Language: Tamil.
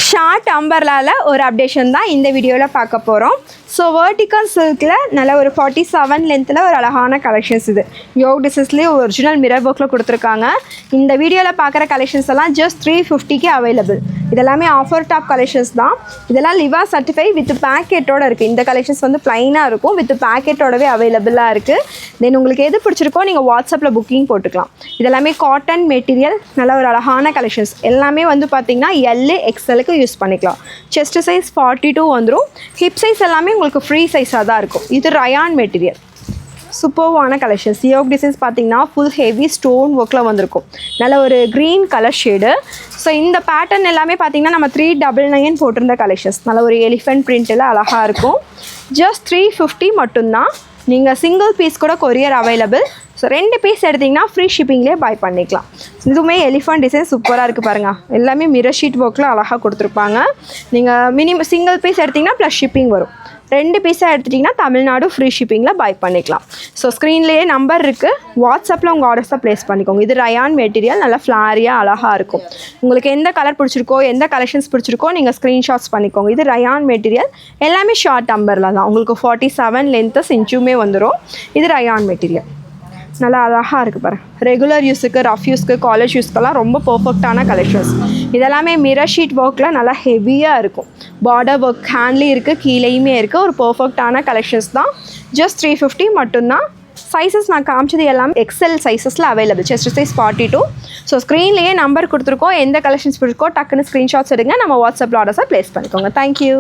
ஷார்ட் அம்பர்லால ஒரு அப்டேஷன் தான் இந்த வீடியோவில் பார்க்க போகிறோம். ஸோ வெர்டிக்கல் சில்கில் நல்ல ஒரு 47 லென்த்தில் ஒரு அழகான கலெக்ஷன்ஸ். இது யோக் டிசைன்ஸ்லேயே ஒரிஜினல் மிரர் ஒர்க்கில் கொடுத்துருக்காங்க. இந்த வீடியோவில் பார்க்குற கலெக்ஷன்ஸ் எல்லாம் ஜஸ்ட் 350க்கு அவைலபிள். இதெல்லாமே ஆஃபர் டாப் கலெக்ஷன்ஸ் தான். இதெல்லாம் லிவா சர்டிஃபை வித் பேக்கெட்டோடு இருக்குது. இந்த கலெக்ஷன்ஸ் வந்து ப்ளைனாக இருக்கும், வித் பேக்கெட்டோடவே அவைலபிளாக இருக்குது. தென் உங்களுக்கு எது பிடிச்சிருக்கோ நீங்கள் வாட்ஸ்அப்பில் புக்கிங் போட்டுக்கலாம். இதெல்லாமே காட்டன் மெட்டீரியல், நல்ல ஒரு அழகான கலெக்ஷன்ஸ். எல்லாமே வந்து பார்த்திங்கன்னா எல் எக்ஸ்எலுக்கு யூஸ் பண்ணிக்கலாம். செஸ்ட் சைஸ் 42 வந்துடும். ஹிப் சைஸ் எல்லாமே உங்களுக்கு ஃப்ரீ சைஸாக தான் இருக்கும். இது ரயான் மெட்டீரியல், சூப்பர்வான கலெக்ஷன்ஸ். யோக் டிசைன்ஸ் பார்த்தீங்கன்னா ஃபுல் ஹெவி ஸ்டோன் ஒர்க்கில் வந்திருக்கும். நல்ல ஒரு க்ரீன் கலர் ஷேடு. ஸோ இந்த பேட்டர்ன் எல்லாமே பார்த்தீங்கன்னா நம்ம 399 போட்டிருந்த கலெக்ஷன்ஸ். நல்ல ஒரு எலிஃபென்ட் பிரிண்ட்டில் அழகாக இருக்கும். ஜஸ்ட் 350 மட்டும்தான். நீங்கள் சிங்கிள் பீஸ் கூட கொரியர் அவைலபிள். ஸோ 2 பீஸ் எடுத்திங்கன்னா ஃப்ரீ ஷிப்பிங்லேயே பை பண்ணிக்கலாம். இதுவுமே எலிஃபென்ட் டிசைன் சூப்பராக இருக்குது பாருங்கள். எல்லாமே மிரர் ஷீட் ஒர்க்கில் அழகாக கொடுத்துருப்பாங்க. நீங்கள் சிங்கிள் பீஸ் எடுத்திங்கன்னா ப்ளஸ் ஷிப்பிங் வரும். 2 பீஸாக எடுத்துட்டிங்கன்னா தமிழ்நாடு ஃப்ரீ ஷிப்பிங்கில் பை பண்ணிக்கலாம். ஸோ ஸ்க்ரீன்லேயே நம்பர் இருக்குது, வாட்ஸ்அப்பில் உங்கள் ஆர்டர்ஸை ப்ளேஸ் பண்ணிக்கோங்க. இது ரயான் மெட்டீரியல், நல்லா ஃப்ளாரியாக அழகாக இருக்கும். உங்களுக்கு எந்த கலர் பிடிச்சிருக்கோ, எந்த கலெக்ஷன்ஸ் பிடிச்சிருக்கோ நீங்கள் ஸ்க்ரீன்ஷாட்ஸ் பண்ணிக்கோங்க. இது ரயான் மெட்டீரியல், எல்லாமே ஷார்ட் நம்பரில் தான். உங்களுக்கு 47 லென்த்து செஞ்சுமே வந்துடும். இது ரயான் மெட்டீரியல், நல்லா அழகாக இருக்குது பாருங்கள். ரெகுலர் யூஸுக்கு, ரஃப் யூஸ்க்கு, காலேஜ் யூஸ்க்கெல்லாம் ரொம்ப பர்ஃபெக்டான கலெக்ஷன்ஸ். இதெல்லாமே மிரர் ஷீட் ஒர்க்கில் நல்லா ஹெவியாக இருக்கும். பார்டர் ஒர்க் ஹேண்ட்லேயும் இருக்குது, கீழேயுமே இருக்குது. ஒரு பர்ஃபெக்டான கலெக்ஷன்ஸ் தான். ஜஸ்ட் 350 மட்டும்தான். சைஸஸ் நான் காமிச்சது எல்லாம் எக்ஸல் சைஸஸில் அவைலபிள். Chest size 42. ஸோ ஸ்க்ரீன்லேயே நம்பர் கொடுத்துருக்கோம். எந்த கலெக்ஷன்ஸ் பிடிச்சிருக்கோ டக்குன்னு ஸ்க்ரீன்ஷாட்ஸ் எடுங்க. நம்ம வாட்ஸ்அப்பில் ஆர்டர்ஸை ப்ளேஸ் பண்ணிக்கோங்க. தேங்க்யூ.